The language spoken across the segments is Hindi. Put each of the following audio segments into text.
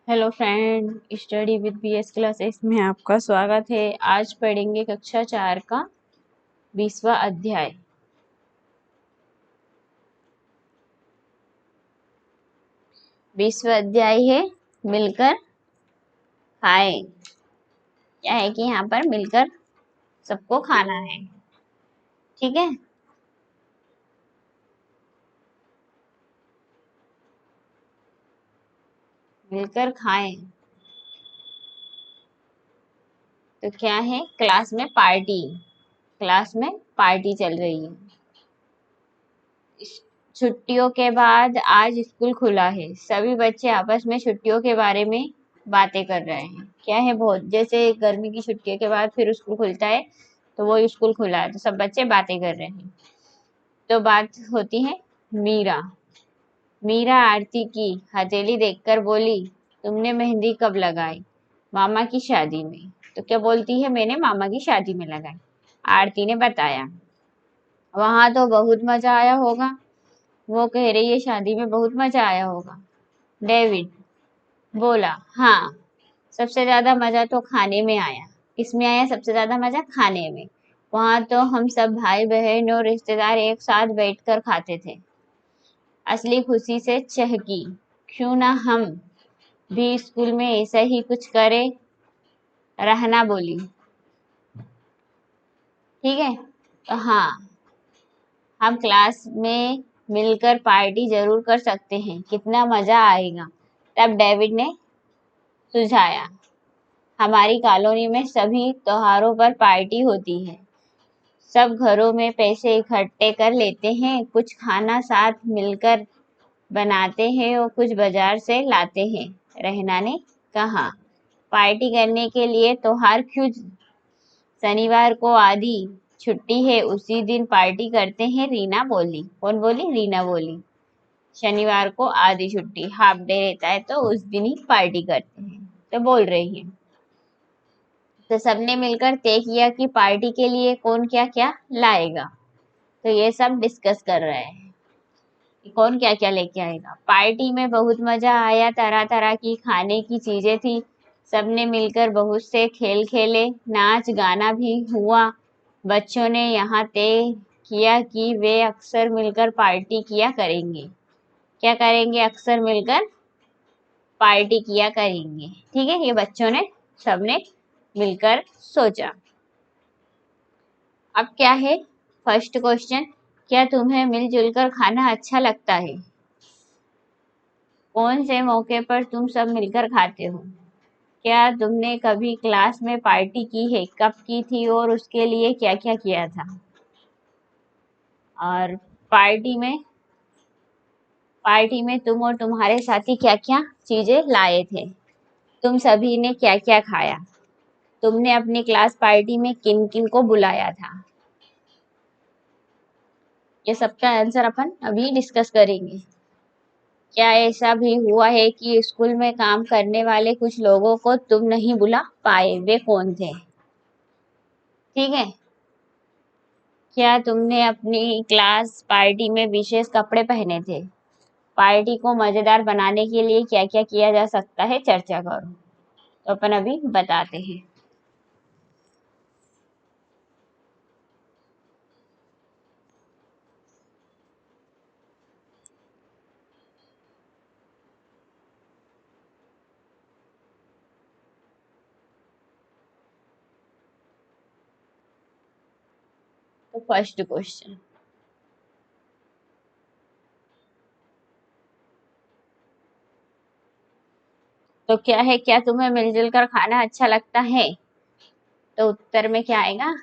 Hello friend, study with BS classes में आपका स्वागत है। आज पढ़ेंगे कक्षा 4 का 20वां अध्याय। बीसवां अध्याय है मिलकर खाएं। क्या है कि यहाँ पर मिलकर सबको खाना है। ठीक है, मिलकर खाएं। तो क्या है, क्लास में पार्टी चल रही है। छुट्टियों के बाद आज स्कूल खुला है। सभी बच्चे आपस में छुट्टियों के बारे में बातें कर रहे हैं। क्या है, बहुत जैसे गर्मी की छुट्टियों के बाद फिर स्कूल खुलता है, तो वो स्कूल खुला है तो सब बच्चे बातें कर रहे हैं। तो बात होती है मीरा। मीरा आरती की हथेली देखकर बोली, तुमने मेहंदी कब लगाई? मामा की शादी में। तो क्या बोलती है, मैंने मामा की शादी में लगाई। आरती ने बताया, वहां तो बहुत मजा आया होगा। वो कह रही है, शादी में बहुत मजा आया होगा। डेविड बोला, हाँ, सबसे ज्यादा मजा तो खाने में आया। किसमें आया सबसे ज्यादा मजा? खाने में। वहां तो हम सब भाई बहन और रिश्तेदार एक साथ बैठकर खाते थे। असली खुशी से चहकी, क्यों ना हम भी स्कूल में ऐसा ही कुछ करें। रहना बोली, ठीक है, तो हाँ, हम क्लास में मिलकर पार्टी जरूर कर सकते हैं, कितना मजा आएगा। तब डेविड ने सुझाया, हमारी कॉलोनी में सभी त्योहारों पर पार्टी होती है। सब घरों में पैसे इकट्ठे कर लेते हैं, कुछ खाना साथ मिलकर बनाते हैं और कुछ बाजार से लाते हैं। रहना ने कहा, पार्टी करने के लिए त्योहार क्यों? शनिवार को आधी छुट्टी है, उसी दिन पार्टी करते हैं। रीना बोली। कौन बोली? रीना बोली। शनिवार को आधी छुट्टी, हाफ डे रहता है, तो उस दिन ही पार्टी करते हैं। तो बोल रही है, तो सबने मिलकर तय किया कि पार्टी के लिए कौन क्या क्या लाएगा। तो ये सब डिस्कस कर रहे हैं कि कौन क्या क्या लेके आएगा। पार्टी में बहुत मजा आया, तरह तरह की खाने की चीजें थी। सबने मिलकर बहुत से खेल खेले, नाच गाना भी हुआ। बच्चों ने यहाँ तय किया कि वे अक्सर मिलकर पार्टी किया करेंगे। क्या करेंगे? अक्सर मिलकर पार्टी किया करेंगे। ठीक है, ये बच्चों ने सबने मिलकर सोचा। अब क्या है, फर्स्ट क्वेश्चन, क्या तुम्हें मिलजुल कर खाना अच्छा लगता है? कौन से मौके पर तुम सब मिलकर खाते हो? क्या तुमने कभी क्लास में पार्टी की है? कब की थी और उसके लिए क्या क्या किया था? और पार्टी में तुम और तुम्हारे साथी क्या क्या चीजें लाए थे? तुम सभी ने क्या क्या खाया? तुमने अपनी क्लास पार्टी में किन किन को बुलाया था? ये सबका आंसर अपन अभी डिस्कस करेंगे। क्या ऐसा भी हुआ है कि स्कूल में काम करने वाले कुछ लोगों को तुम नहीं बुला पाए? वे कौन थे? ठीक है, क्या तुमने अपनी क्लास पार्टी में विशेष कपड़े पहने थे? पार्टी को मजेदार बनाने के लिए क्या क्या किया जा सकता है, चर्चा करो। तो अपन अभी बताते हैं। तो फर्स्ट क्वेश्चन, तो क्या है, क्या तुम्हें मिलजुल कर खाना अच्छा लगता है? तो उत्तर में क्या आएगा?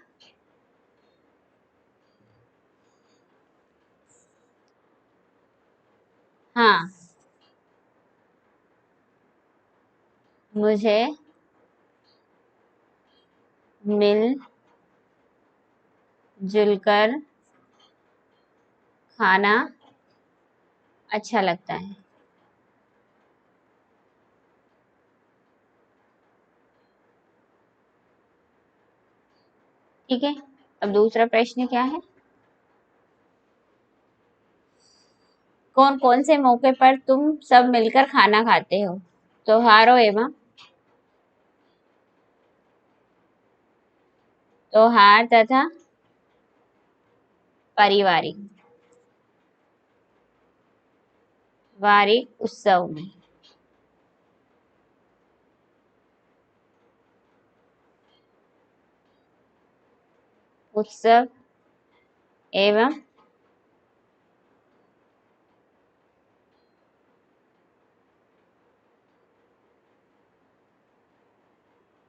हाँ, मुझे मिल जुलकर खाना अच्छा लगता है। ठीक है, अब दूसरा प्रश्न क्या है, कौन कौन से मौके पर तुम सब मिलकर खाना खाते हो? त्योहारों एवं त्योहार तथा पारिवारिक वार्षिक उत्सव में उत्सव एवं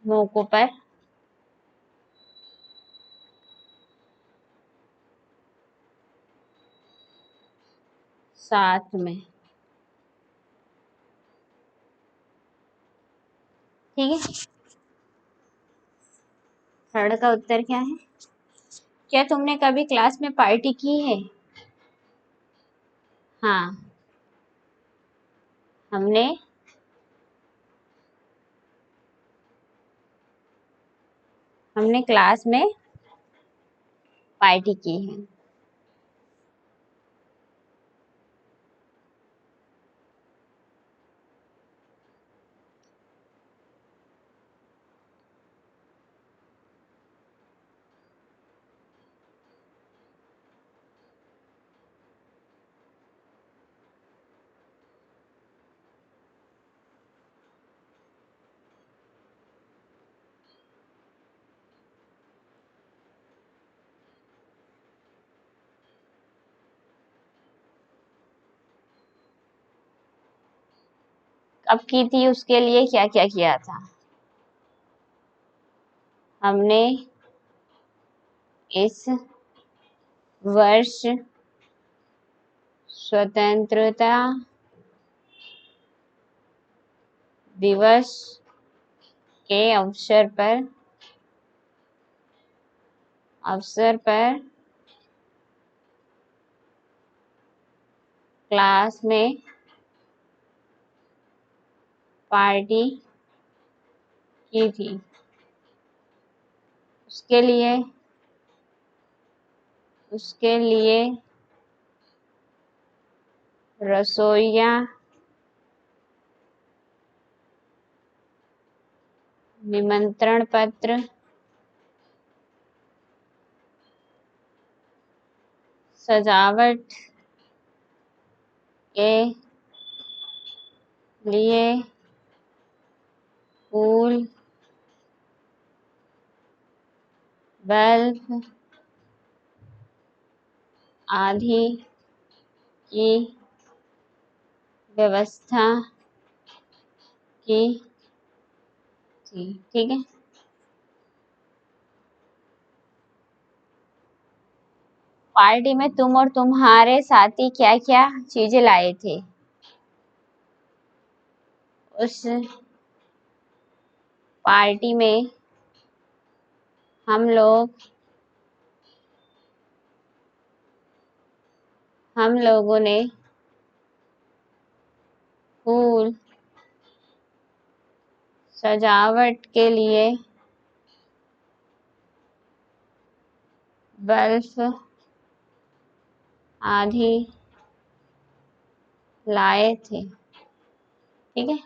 मौकों पर साथ में। ठीक है, थर्ड का उत्तर क्या है? क्या तुमने कभी क्लास में पार्टी की है? हाँ, हमने क्लास में पार्टी की है। कब की थी, उसके लिए क्या क्या किया था? हमने इस वर्ष स्वतंत्रता दिवस के अवसर पर क्लास में पार्टी की थी। उसके लिए रसोइया निमंत्रण पत्र सजावट के लिए फूल, बल्ब आदि की व्यवस्था की थी। ठीक है, पार्टी में तुम और तुम्हारे साथी क्या क्या चीजें लाए थे? उस पार्टी में हम लोगों ने फूल सजावट के लिए बल्ब आदि लाए थे। ठीक है,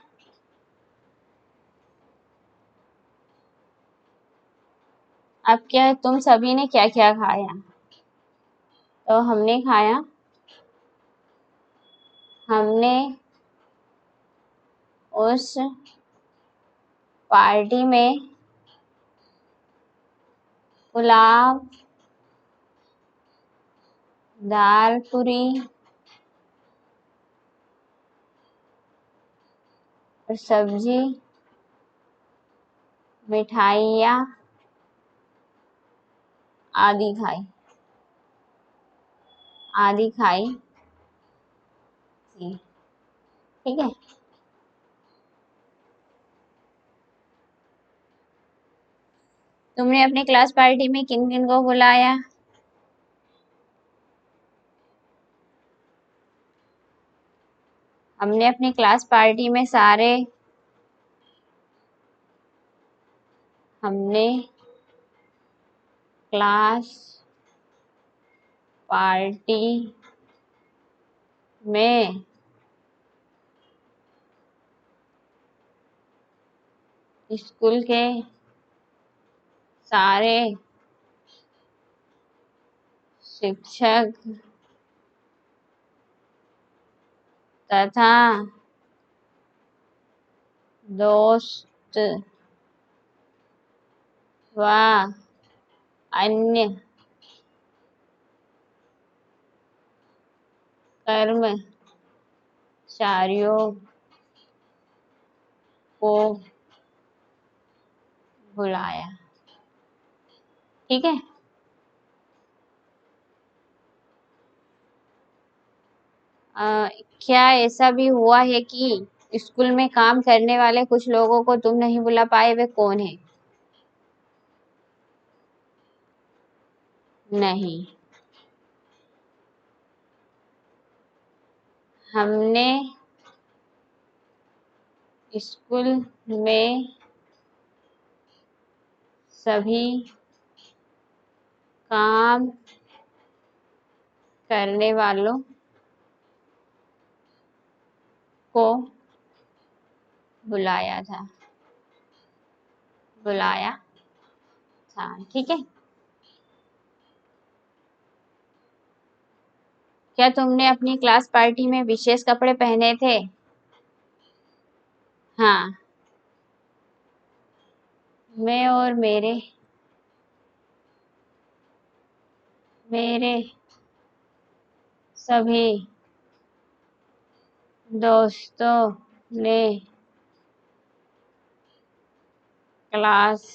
अब क्या तुम सभी ने क्या क्या खाया? तो हमने उस पार्टी में पुलाव, दाल पूरी और सब्जी, मिठाइयाँ आदि खाई थी। ठीक है, तुमने अपनी क्लास पार्टी में किन किन को बुलाया? हमने अपनी क्लास पार्टी में हमने क्लास पार्टी में स्कूल के सारे शिक्षक तथा दोस्त व अन्य कर्मचारियों को बुलाया। ठीक है। क्या ऐसा भी हुआ है कि स्कूल में काम करने वाले कुछ लोगों को तुम नहीं बुला पाए, वे कौन है? नहीं, हमने स्कूल में सभी काम करने वालों को बुलाया था। ठीक है। क्या तुमने अपनी क्लास पार्टी में विशेष कपड़े पहने थे? हाँ, मैं और मेरे सभी दोस्तों ने क्लास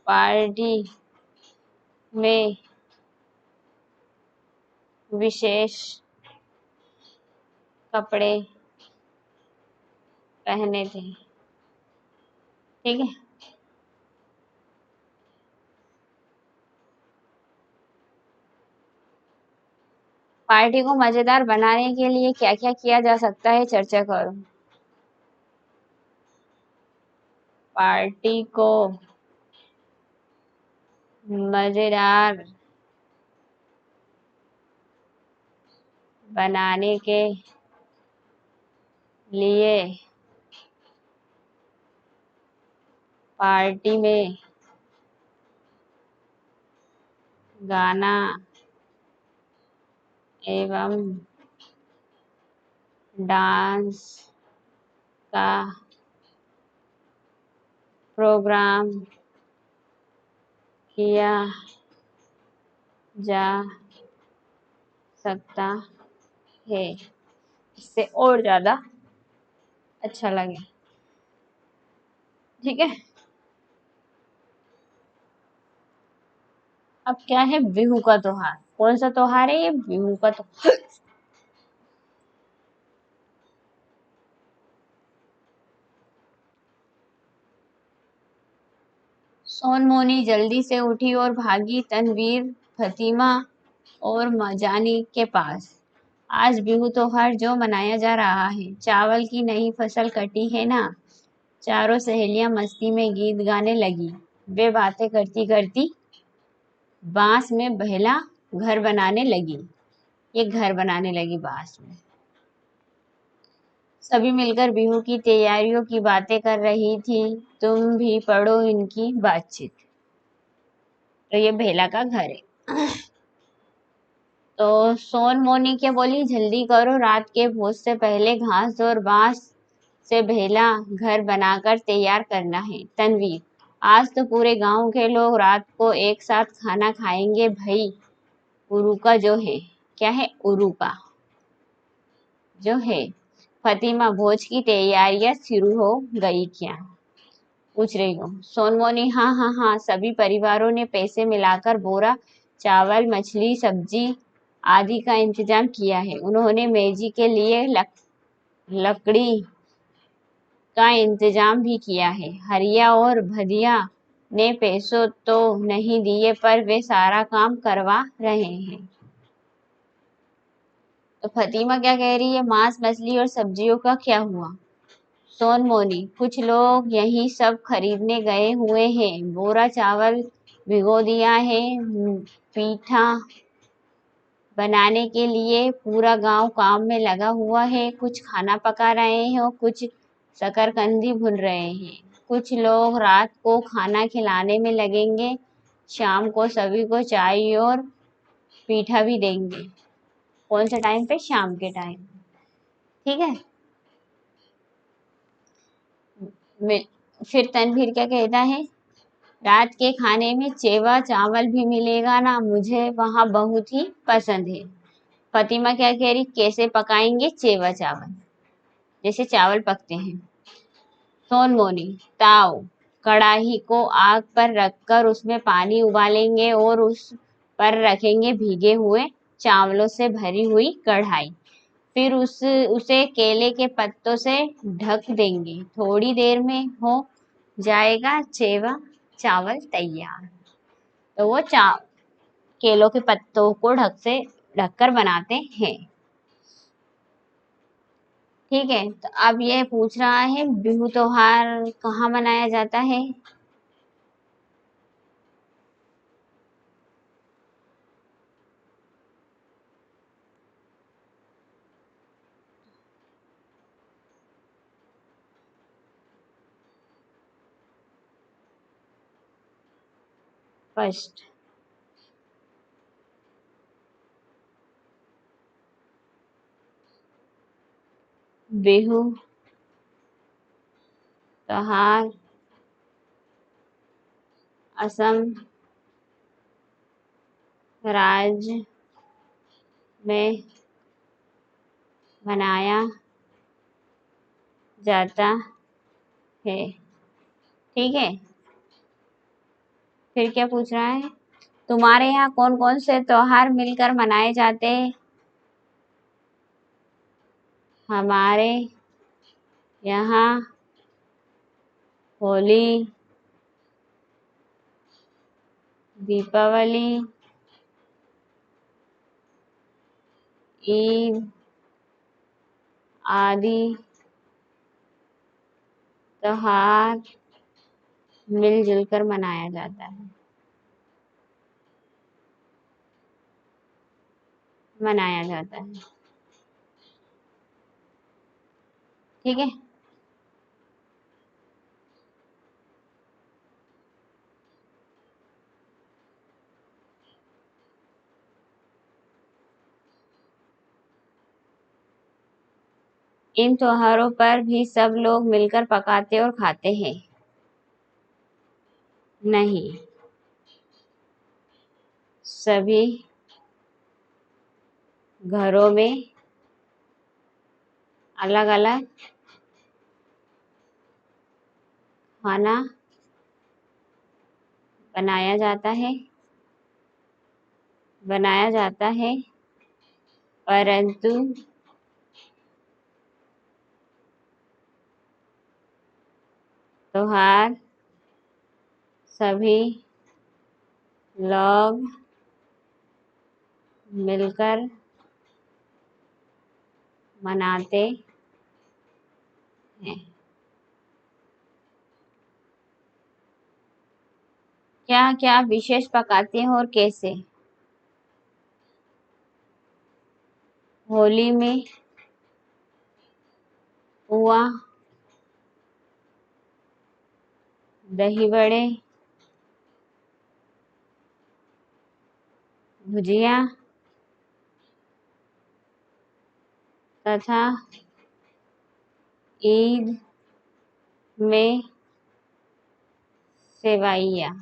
पार्टी में विशेष कपड़े पहने थे। ठीक है। पार्टी को मजेदार बनाने के लिए क्या क्या किया जा सकता है, चर्चा करो। पार्टी को मजेदार बनाने के लिए पार्टी में गाना एवं डांस का प्रोग्राम किया जा सकता है, इससे और ज्यादा अच्छा लगे। ठीक है। अब क्या है, बिहू का त्योहार। कौन सा त्योहार है ये? बिहू का त्योहार। सोनमोनी जल्दी से उठी और भागी तनवीर, फतिमा और मजानी के पास। आज बिहू त्योहार जो मनाया जा रहा है, चावल की नई फसल कटी है ना। चारों सहेलियां मस्ती में गीत गाने लगी। वे बातें करती करती बांस में बहेला घर बनाने लगी। ये घर बनाने लगी बांस में। सभी मिलकर बिहू की तैयारियों की बातें कर रही थी। तुम भी पढ़ो इनकी बातचीत। तो ये भेला का घर है। तो सोन मोनी क्या बोली, जल्दी करो, रात के भोज से पहले घास और बांस से भेला घर बनाकर तैयार करना है। तनवीर, आज तो पूरे गांव के लोग रात को एक साथ खाना खाएंगे भाई। उरुका जो है, क्या है? उरुका जो है। फतिमा, भोज की तैयारियां शुरू हो गई क्या? पूछ रही हो। सोनमोनी, हाँ हाँ हाँ, सभी परिवारों ने पैसे मिलाकर बोरा चावल, मछली, सब्जी आदि का इंतजाम किया है। उन्होंने मेजी के लिए लकड़ी का इंतजाम भी किया है। हरिया और भदिया ने पैसों तो नहीं दिए, पर वे सारा काम करवा रहे हैं। तो फतिमा क्या कह रही है, मांस, मछली और सब्जियों का क्या हुआ? सोनमोनी, कुछ लोग यही सब खरीदने गए हुए हैं। बोरा चावल भिगो दिया है, पीठा बनाने के लिए पूरा गांव काम में लगा हुआ है। कुछ खाना पका रहे हैं और कुछ शकरकंदी भून रहे हैं। कुछ लोग रात को खाना खिलाने में लगेंगे। शाम को सभी को चाय और पीठा भी देंगे। कौन सा टाइम पे? शाम के टाइम। ठीक है। फिर तनवीर क्या कहता है? रात के खाने में चेवा चावल भी मिलेगा ना, मुझे वहाँ बहुत ही पसंद है। फतिमा क्या कह रही? कैसे पकाएंगे चेवा चावल? जैसे चावल पकते हैं। सोनमोनी, ताव, कढ़ाई को आग पर रखकर उसमें पानी उबालेंगे और उस पर रखेंगे भीगे हुए चावलों से भरी हुई कढ़ाई। फिर उसे केले के पत्तों से ढक देंगे। थोड़ी देर में हो जाएगा चेवा चावल तैयार। तो वो केलों के पत्तों को ढककर बनाते हैं। ठीक है। तो अब ये पूछ रहा है बिहू त्योहार कहाँ मनाया जाता है? फर्स्ट, बिहू त्योहार असम राज्य में मनाया जाता है। ठीक है। फिर क्या पूछ रहा है? तुम्हारे यहाँ कौन कौन से त्योहार मिलकर मनाए जाते हैं? हमारे यहाँ होली, दीपावली, ईद आदि त्योहार मिलजुल कर मनाया जाता है। मनाया जाता है। ठीक है। इन त्योहारों पर भी सब लोग मिलकर पकाते और खाते हैं। नहीं, सभी घरों में अलग अलग खाना बनाया जाता है। परंतु त्योहार सभी लोग मिलकर मनाते हैं। क्या क्या विशेष पकाते हैं और कैसे? होली में पुआ, दही बड़े, भुजिया तथा ईद में सेवइयाँ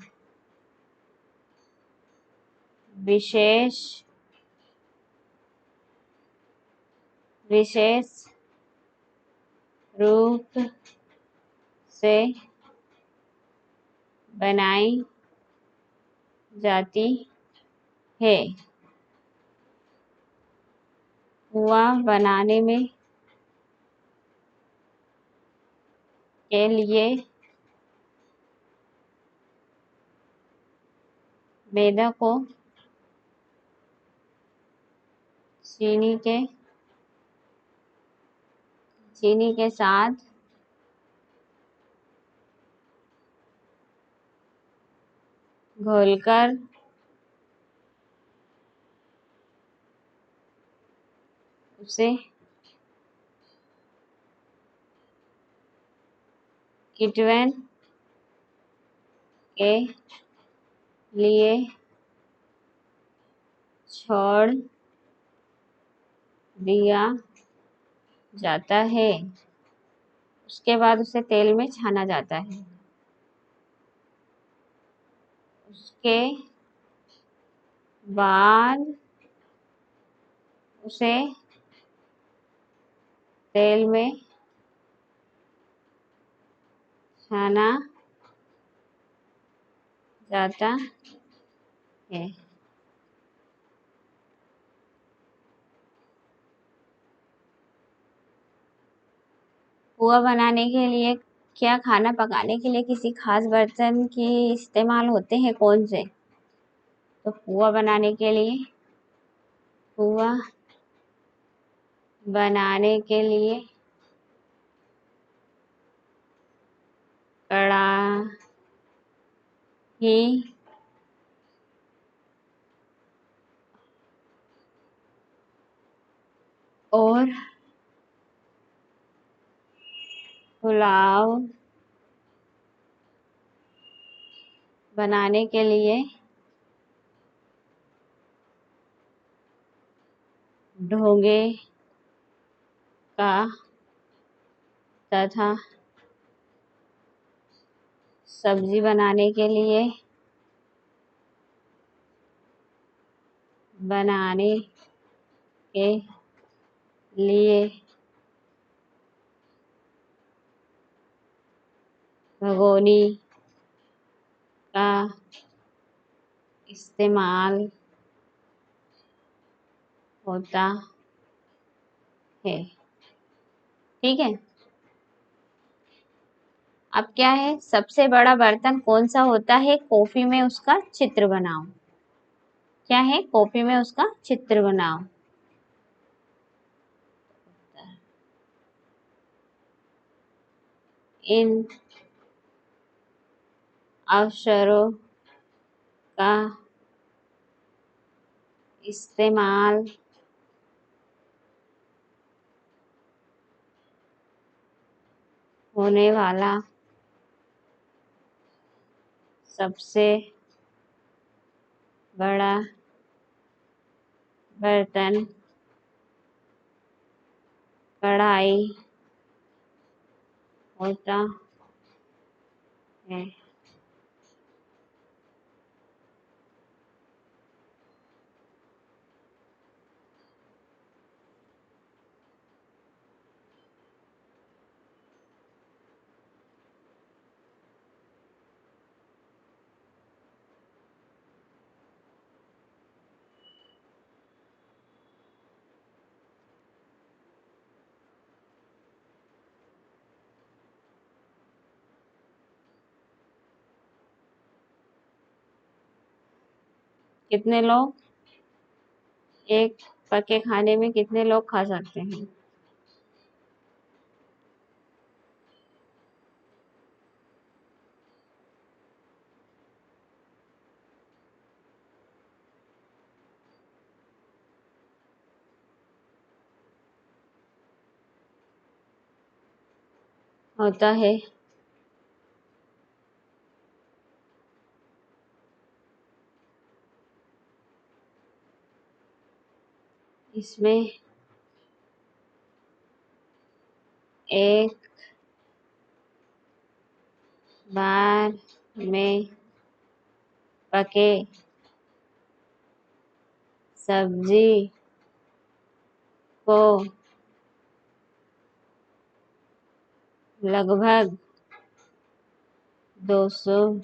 विशेष रूप से बनाई जाती है। पुआ बनाने में के लिए मैदा को चीनी के साथ घोलकर उसे किटवन के लिए छोड़ दिया जाता है। उसके बाद उसे तेल में छाना जाता है। उसके बाद उसे तेल में छाना जाता है। पुआ बनाने के लिए क्या खाना पकाने के लिए किसी खास बर्तन की इस्तेमाल होते हैं? कौन से? तो पुआ बनाने के लिए कड़ाही और पुलाव बनाने के लिए ढोंगे का तथा सब्जी बनाने के लिए भगोनी का इस्तेमाल होता है। ठीक है। अब क्या है, सबसे बड़ा बर्तन कौन सा होता है? कॉफी में उसका चित्र बनाओ। क्या है? कॉफी में उसका चित्र बनाओ। इन अवसरों का इस्तेमाल होने वाला सबसे बड़ा बर्तन कढ़ाई होता है। कितने लोग एक पके खाने में कितने लोग खा सकते हैं? होता है इसमें एक बार में पके सब्जी को लगभग 200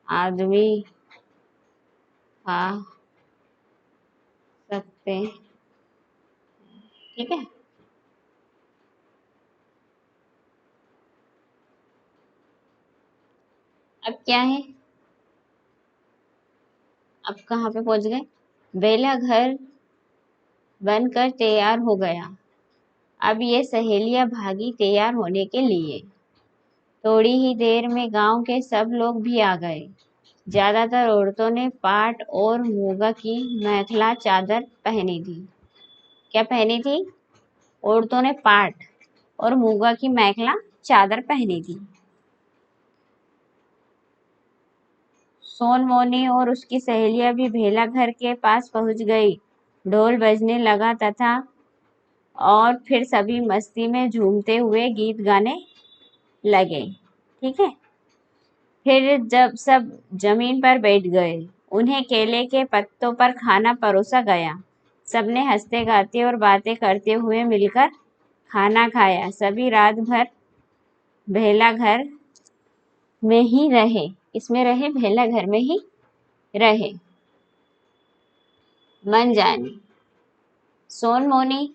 आदमी खा सकते हैं। ठीक है। अब क्या है, अब कहाँ पे पहुंच गए? बेला घर बनकर तैयार हो गया। अब ये सहेलियां भागी तैयार होने के लिए। थोड़ी ही देर में गांव के सब लोग भी आ गए। ज्यादातर औरतों ने पाट और मुगा की मेखला चादर पहनी थी। क्या पहनी थी? औरतों ने पाट और मूंगा की मैखला चादर पहनी थी। सोनमोनी और उसकी सहेलियां भी भेला घर के पास पहुंच गई। ढोल बजने लगा तथा और फिर सभी मस्ती में झूमते हुए गीत गाने लगे। ठीक है। फिर जब सब जमीन पर बैठ गए, उन्हें केले के पत्तों पर खाना परोसा गया। सबने हंसते गाते और बातें करते हुए मिलकर खाना खाया। सभी रात भर भेला घर में ही रहे। इसमें रहे, भेला घर में ही रहे। मन जाने सोनमोनी,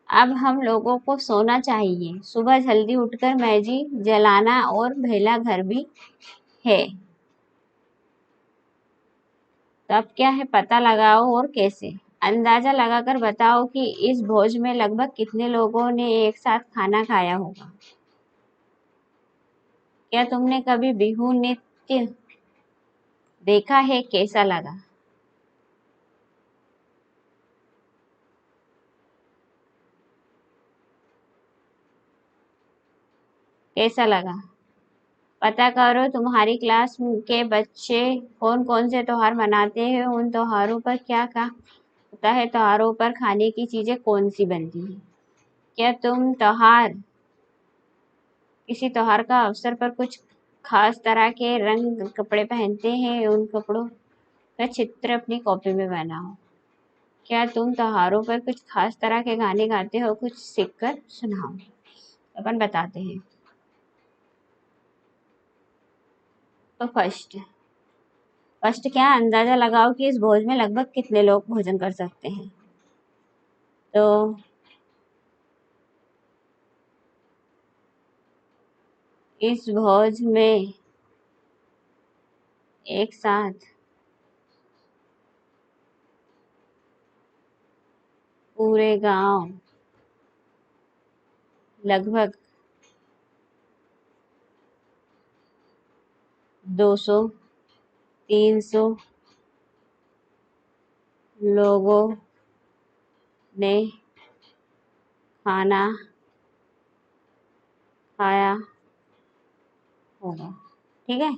अब हम लोगों को सोना चाहिए। सुबह जल्दी उठकर मैजी जलाना और भेला घर भी है। तब क्या है, पता लगाओ और कैसे। अंदाजा लगाकर बताओ कि इस भोज में लगभग कितने लोगों ने एक साथ खाना खाया होगा। क्या तुमने कभी बिहू नृत्य देखा है? कैसा लगा? कैसा लगा? पता करो तुम्हारी क्लास के बच्चे कौन कौन से त्योहार मनाते हैं, उन त्योहारों पर क्या क्या होता है, त्योहारों पर खाने की चीजें कौन सी बनती है। क्या तुम किसी त्योहार का अवसर पर कुछ खास तरह के रंग कपड़े पहनते हैं? उन कपड़ों का चित्र अपनी कॉपी में बनाओ। क्या तुम त्योहारों पर कुछ खास तरह के गाने गाते हो? कुछ सीख कर सुनाओ। अपन बताते हैं। तो फर्स्ट क्या, अंदाजा लगाओ कि इस भोज में लगभग कितने लोग भोजन कर सकते हैं। तो इस भोज में एक साथ पूरे गांव लगभग 200-300 लोगों ने खाना खाया होगा। ठीक है।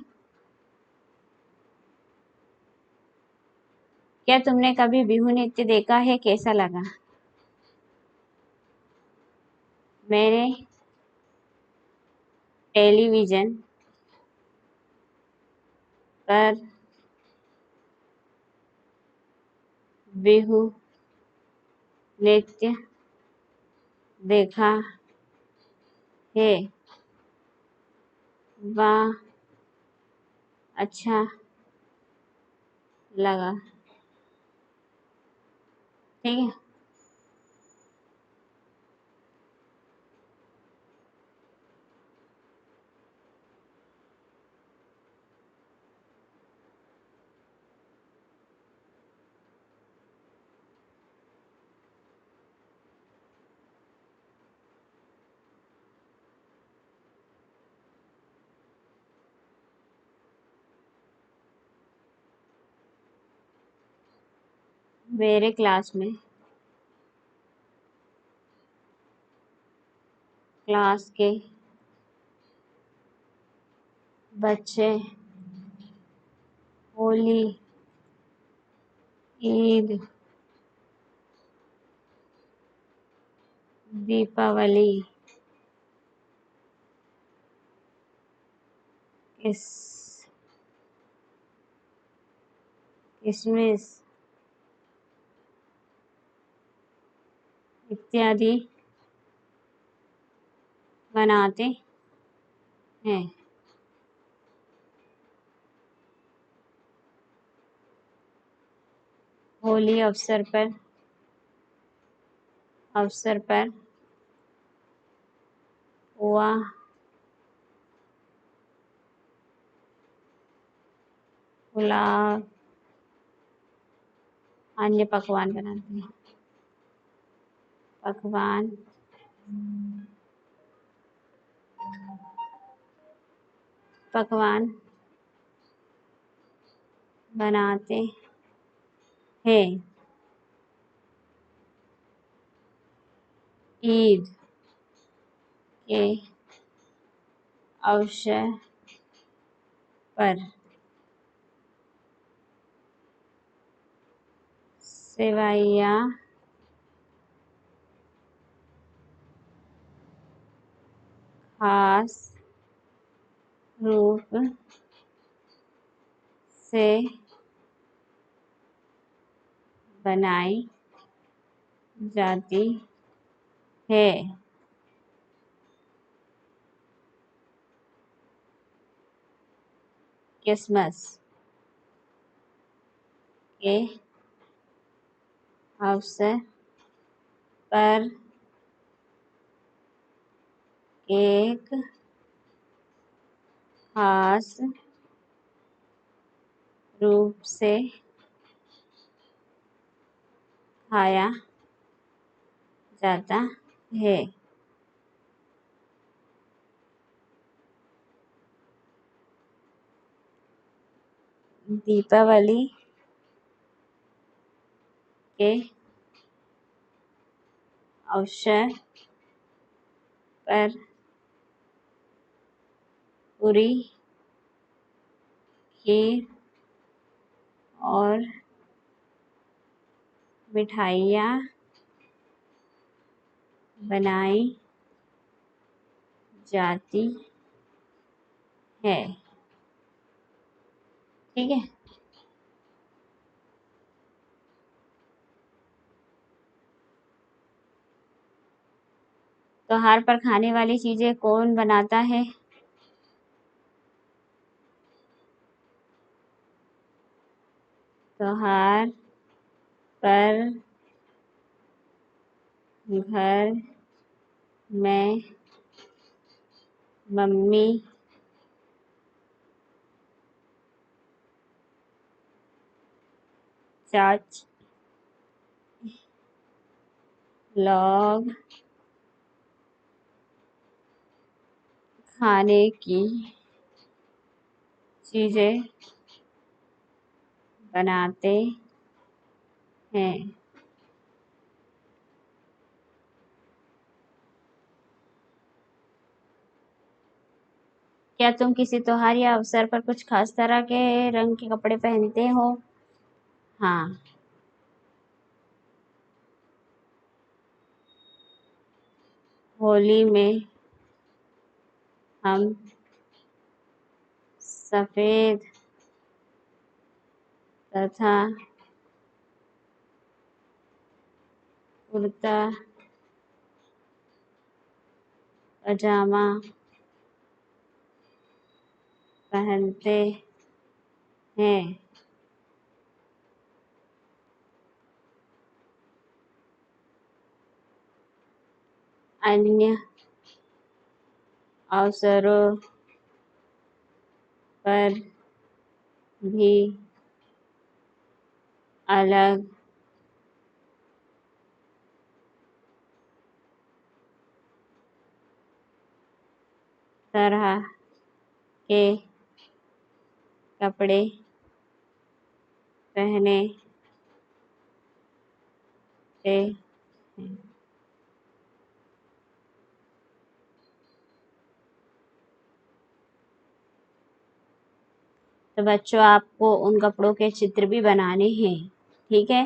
क्या तुमने कभी बिहू नृत्य देखा है? कैसा लगा? मैंने टेलीविजन पर बिहू नृत्य देखा है। वह अच्छा लगा। ठीक है। मेरे क्लास के बच्चे होली, ईद, दीपावली, इस क्रिसमस इत्यादि मनाते हैं। होली अवसर पर वह पुलाव अन्य पकवान बनाते हैं। पकवान पकवान बनाते हैं। ईद के अवसर पर सेवैयाँ खास रूप से बनाई जाती है। क्रिसमस के अवसर पर केक खास रूप से खाया जाता है। दीपावली के अवसर पर पूरी खीर और मिठाइयाँ बनाई जाती है। ठीक है। त्योहार पर खाने वाली चीजें कौन बनाता है? त्योहार पर घर में मम्मी चाची लोग खाने की चीजें बनाते हैं। क्या तुम किसी त्योहार या अवसर पर कुछ खास तरह के रंग के कपड़े पहनते हो? हाँ। होली में हम सफेद तथा कुर्ता पजामा पहनते हैं। अन्य अवसरों पर भी अलग तरह के कपड़े पहनते हैं। तो बच्चों, आपको उन कपड़ों के चित्र भी बनाने हैं। ठीक है।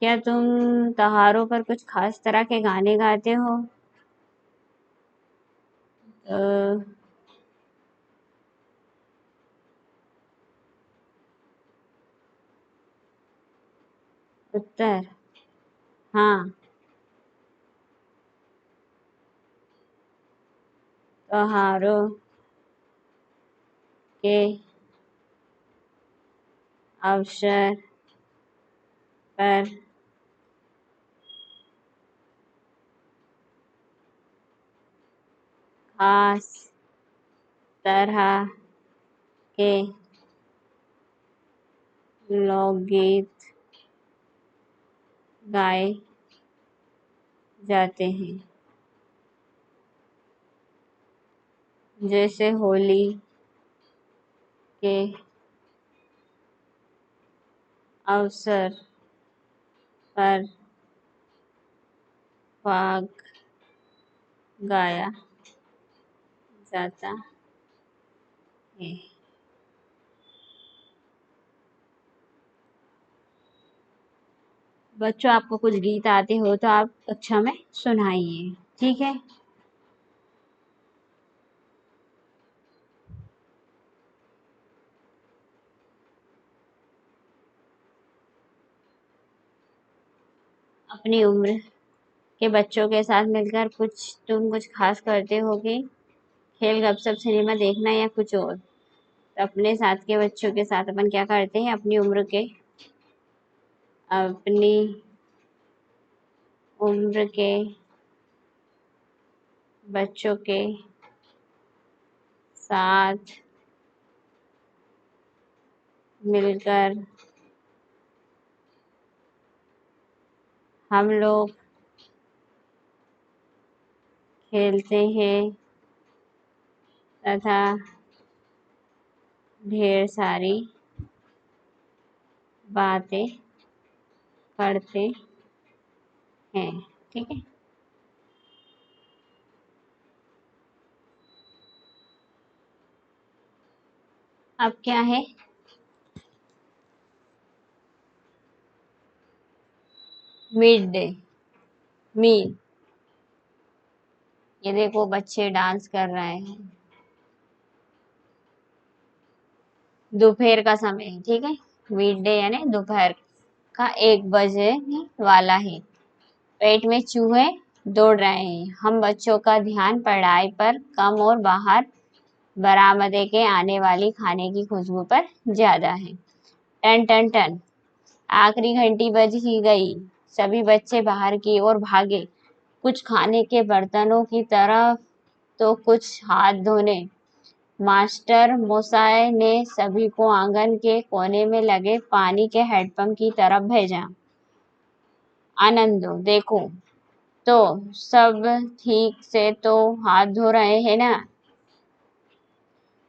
क्या तुम त्योहारों पर कुछ खास तरह के गाने गाते हो? अ, उत्तर। हाँ। त्योहारों के अवसर पर खास तरह के लोकगीत गाए जाते हैं। जैसे होली के अवसर पर फाग गाया जाता है। बच्चों, आपको कुछ गीत आते हो तो आप कक्षा में सुनाइए, ठीक है। अपनी उम्र के बच्चों के साथ मिलकर तुम कुछ खास करते होगे, खेल, गपशप, सिनेमा देखना या कुछ और। तो अपने साथ के बच्चों के साथ अपन क्या करते हैं, अपनी उम्र के बच्चों के साथ मिलकर हम लोग खेलते हैं तथा ढेर सारी बातें करते हैं, ठीक है। अब क्या है, मिड डे मील। ये देखो बच्चे डांस कर रहे हैं। दोपहर का समय है, ठीक है। मिड डे यानी दोपहर का 1 बजे वाला है। पेट में चूहे दौड़ रहे हैं। हम बच्चों का ध्यान पढ़ाई पर कम और बाहर बरामदे के आने वाली खाने की खुशबू पर ज्यादा है। टन टन टन, आखिरी घंटी बज ही गई। सभी बच्चे बाहर की ओर भागे, कुछ खाने के बर्तनों की तरफ तो कुछ हाथ धोने। मास्टर मोसाय ने सभी को आंगन के कोने में लगे पानी के हैंडपंप की तरफ भेजा। आनंदो, देखो तो सब ठीक से तो हाथ धो रहे हैं ना?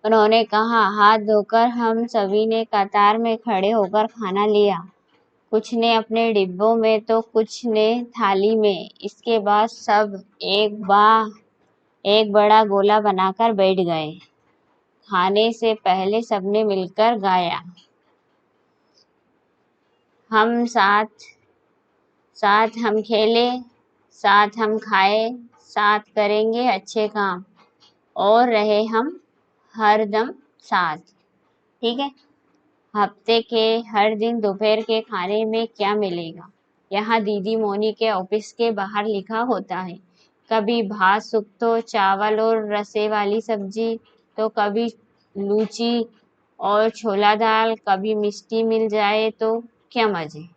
उन्होंने कहा। हाथ धोकर हम सभी ने कतार में खड़े होकर खाना लिया। कुछ ने अपने डिब्बों में तो कुछ ने थाली में। इसके बाद सब एक बड़ा गोला बनाकर बैठ गए। खाने से पहले सबने मिलकर गाया, हम साथ साथ हम खेले, साथ हम खाए, साथ करेंगे अच्छे काम और रहे हम हरदम साथ, ठीक है। हफ्ते के हर दिन दोपहर के खाने में क्या मिलेगा? यहाँ दीदी मोनी के ऑफिस के बाहर लिखा होता है। कभी भात सुख्तो चावल और रसे वाली सब्जी, तो कभी लूची और छोला दाल, कभी मिष्टी मिल जाए तो क्या मजे।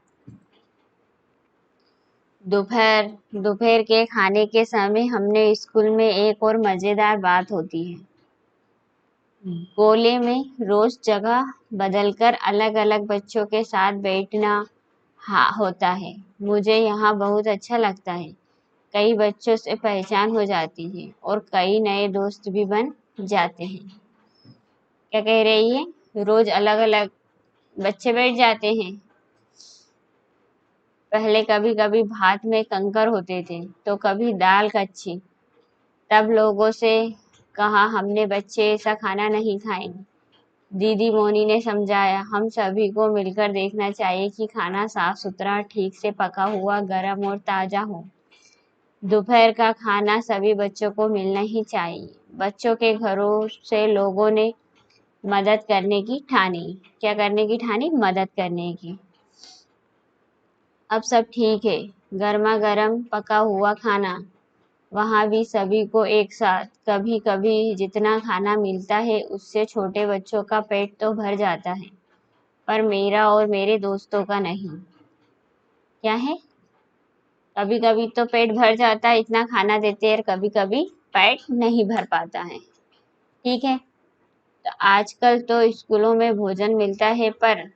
दोपहर दोपहर के खाने के समय हमने स्कूल में एक और मजेदार बात होती है। गोले में रोज जगह बदलकर अलग अलग बच्चों के साथ बैठना होता है। मुझे यहाँ बहुत अच्छा लगता है। कई बच्चों से पहचान हो जाती है और कई नए दोस्त भी बन जाते हैं। क्या कह रही है? रोज अलग अलग बच्चे बैठ जाते हैं। पहले कभी कभी भात में कंकर होते थे तो कभी दाल कच्ची। तब लोगों से कहा हमने बच्चे ऐसा खाना नहीं खाएंगे। दीदी मोनी ने समझाया, हम सभी को मिलकर देखना चाहिए कि खाना साफ सुथरा, ठीक से पका हुआ, गर्म और ताजा हो। दोपहर का खाना सभी बच्चों को मिलना ही चाहिए। बच्चों के घरों से लोगों ने मदद करने की ठानी। क्या करने की ठानी? मदद करने की। अब सब ठीक है। गर्मा गर्म पका हुआ खाना, वहाँ भी सभी को एक साथ। कभी कभी जितना खाना मिलता है उससे छोटे बच्चों का पेट तो भर जाता है, पर मेरा और मेरे दोस्तों का नहीं। क्या है? कभी कभी तो पेट भर जाता है, इतना खाना देते हैं, कभी कभी पेट नहीं भर पाता है, ठीक है। तो आजकल तो स्कूलों में भोजन मिलता है, पर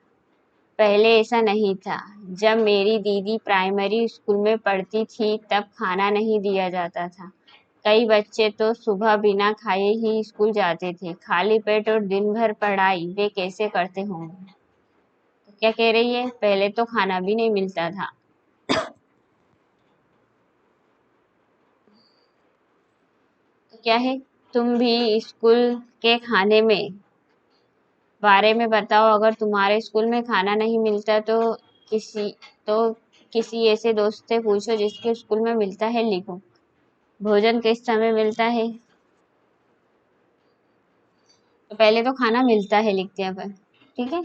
पहले ऐसा नहीं था। जब मेरी दीदी प्राइमरी स्कूल में पढ़ती थी तब खाना नहीं दिया जाता था। कई बच्चे तो सुबह बिना खाए ही स्कूल जाते थे। खाली पेट और दिन भर पढ़ाई वे कैसे करते होंगे। तो क्या कह रही है? पहले तो खाना भी नहीं मिलता था। क्या है? तुम भी स्कूल के खाने में बारे में बताओ। अगर तुम्हारे स्कूल में खाना नहीं मिलता किसी तो किसी ऐसे दोस्त से पूछो जिसके स्कूल में मिलता है। लिखो, भोजन किस समय मिलता है? तो पहले तो खाना मिलता है लिखते हैं अपन, ठीक है।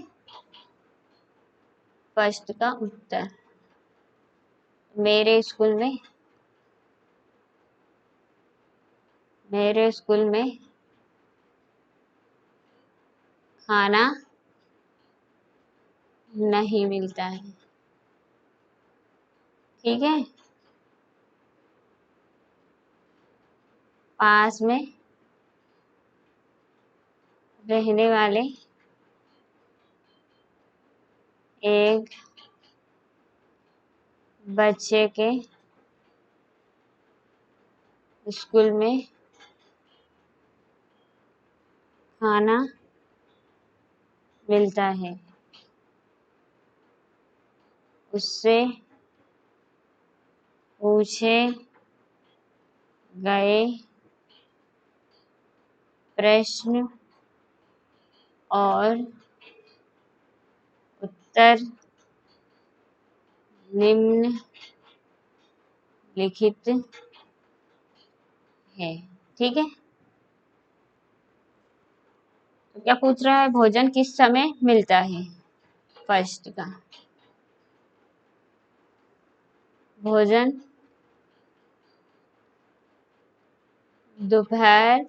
फर्स्ट का उत्तर, मेरे स्कूल में मेरे स्कूल में खाना नहीं मिलता है, ठीक है। पास में रहने वाले एक बच्चे के स्कूल में खाना मिलता है। उससे पूछे गए प्रश्न और उत्तर निम्नलिखित है, ठीक है। तो क्या पूछ रहा है? भोजन किस समय मिलता है? फर्स्ट का भोजन दोपहर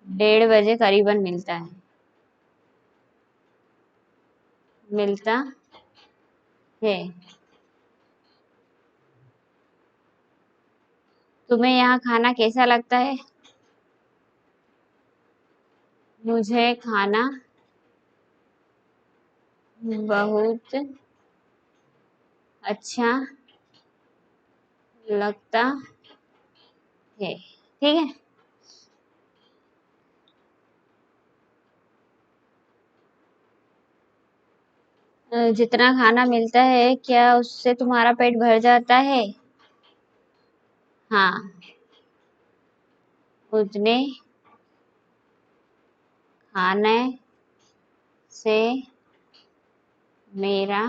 1:30 करीबन मिलता है। तुम्हें यहाँ खाना कैसा लगता है? मुझे खाना बहुत अच्छा लगता है, ठीक है। जितना खाना मिलता है क्या उससे तुम्हारा पेट भर जाता है? हाँ, उतने खाने से मेरा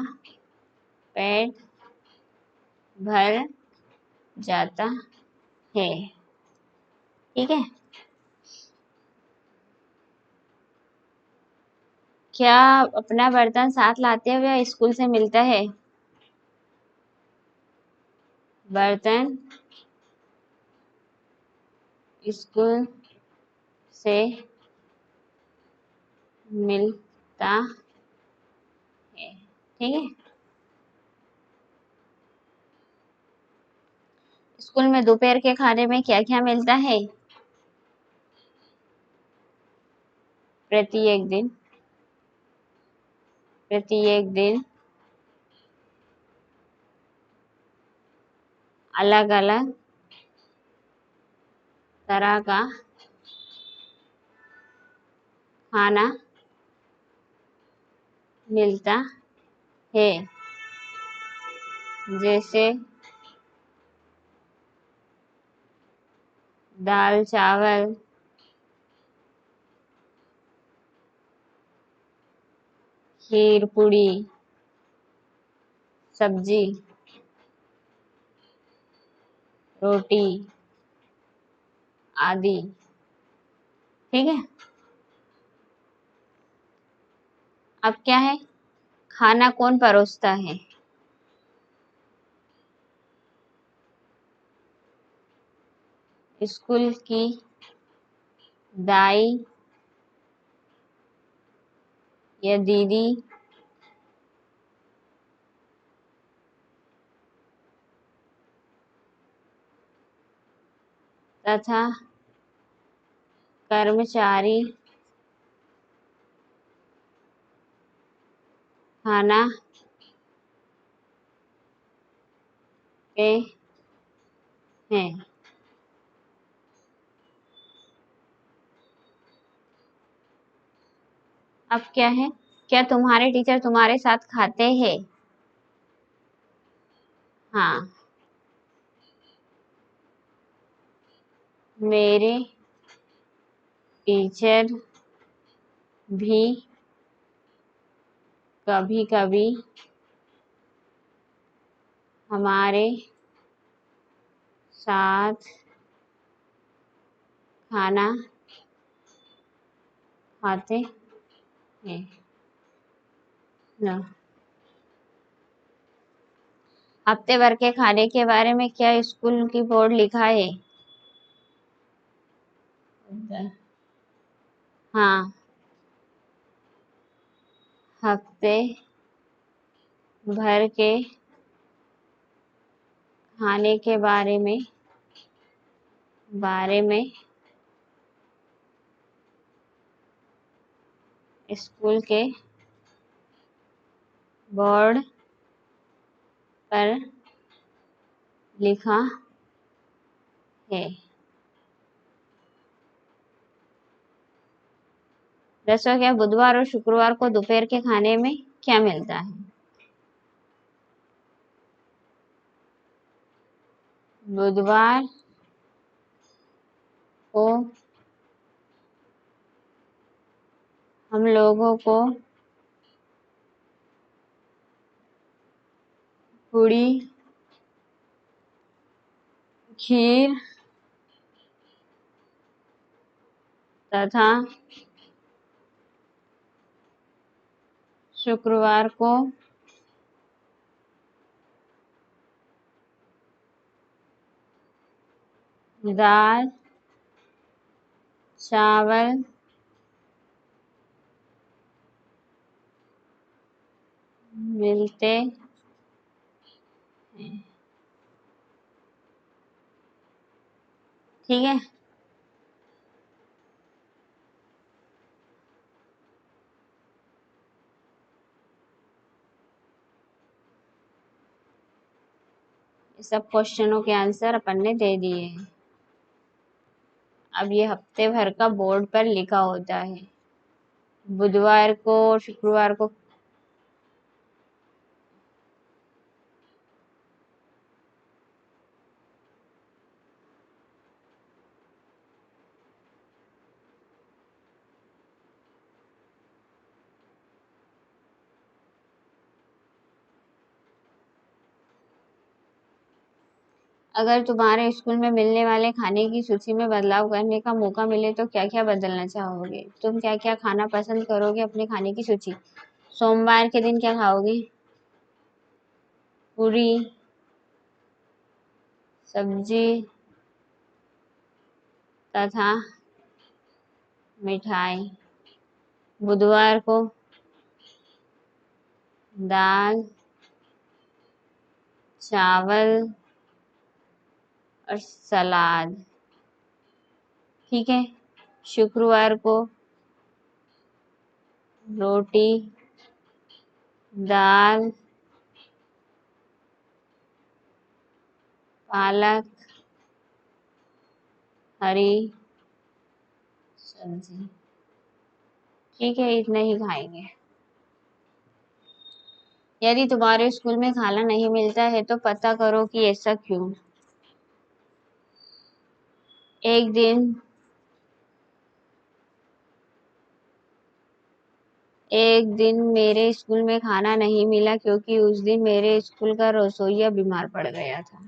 पेट भर जाता है, ठीक है। क्या अपना बर्तन साथ लाते हो या स्कूल से मिलता है? बर्तन स्कूल से मिलता है, ठीक है। स्कूल में दोपहर के खाने में क्या क्या मिलता है? प्रत्येक दिन अलग अलग तरह का खाना मिलता है, जैसे दाल चावल, खीर पूड़ी, सब्जी, रोटी आदि, ठीक है। अब क्या है? खाना कौन परोसता है? स्कूल की दाई या दीदी तथा कर्मचारी खाना पे हैं। अब क्या है? क्या तुम्हारे टीचर तुम्हारे साथ खाते हैं? हाँ, मेरे टीचर भी कभी कभी हमारे साथ खाना खाते हैं ना। हफ्ते भर के खाने के बारे में क्या स्कूल की बोर्ड लिखा है? हाँ, हफ्ते भर के खाने के बारे में स्कूल के बोर्ड पर लिखा है। दसों क्या बुधवार और शुक्रवार को दोपहर के खाने में क्या मिलता है? बुधवार को हम लोगों को पूड़ी, खीर तथा शुक्रवार को दाल चावल मिलते हैं। ठीक है, सब क्वेश्चनों के आंसर अपन ने दे दिए हैं। अब ये हफ्ते भर का बोर्ड पर लिखा होता है। बुधवार को शुक्रवार को अगर तुम्हारे स्कूल में मिलने वाले खाने की सूची में बदलाव करने का मौका मिले तो क्या क्या बदलना चाहोगे? तुम क्या क्या खाना पसंद करोगे? अपने खाने की सूची। सोमवार के दिन क्या खाओगे? पूरी सब्जी तथा मिठाई। बुधवार को दाल चावल और सलाद। ठीक है, शुक्रवार को रोटी दाल पालक हरी सब्जी। ठीक है, इतना ही खाएंगे। यदि तुम्हारे स्कूल में खाना नहीं मिलता है तो पता करो कि ऐसा क्यों। एक दिन मेरे स्कूल में खाना नहीं मिला क्योंकि उस दिन मेरे स्कूल का रसोइया बीमार पड़ गया था।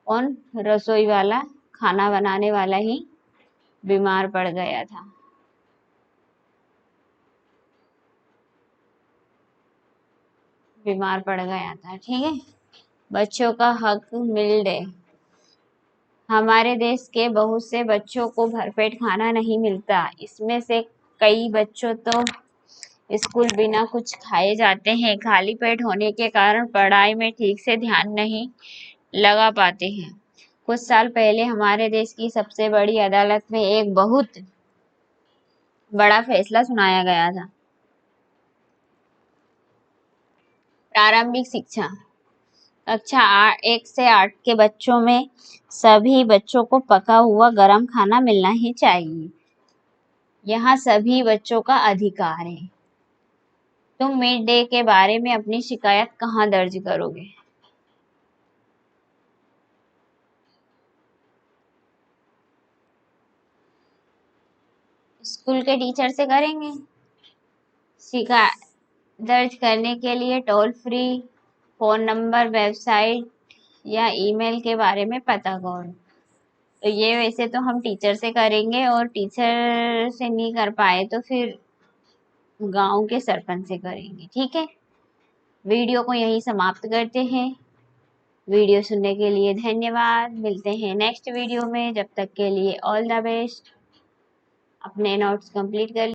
कौन? रसोई वाला, खाना बनाने वाला ही बीमार पड़ गया था। बीमार पड़ गया था। ठीक है, बच्चों का हक मिल डे। हमारे देश के बहुत से बच्चों को भरपेट खाना नहीं मिलता। इसमें से कई बच्चों तो स्कूल बिना कुछ खाए जाते हैं। खाली पेट होने के कारण पढ़ाई में ठीक से ध्यान नहीं लगा पाते हैं। कुछ साल पहले हमारे देश की सबसे बड़ी अदालत में एक बहुत बड़ा फैसला सुनाया गया था। प्रारंभिक शिक्षा कक्षा 1 से 8 के बच्चों में सभी बच्चों को पका हुआ गर्म खाना मिलना ही चाहिए। यहाँ सभी बच्चों का अधिकार है। तुम मिड डे के बारे में अपनी शिकायत कहाँ दर्ज करोगे? स्कूल के टीचर से करेंगे। शिकायत दर्ज करने के लिए toll free, phone number, website या ईमेल के बारे में पता करो। तो ये वैसे तो हम टीचर से करेंगे, और टीचर से नहीं कर पाए तो फिर गांव के सरपंच से करेंगे। ठीक है, वीडियो को यहीं समाप्त करते हैं। वीडियो सुनने के लिए धन्यवाद। मिलते हैं नेक्स्ट वीडियो में। जब तक के लिए ऑल द बेस्ट। अपने नोट्स कंप्लीट कर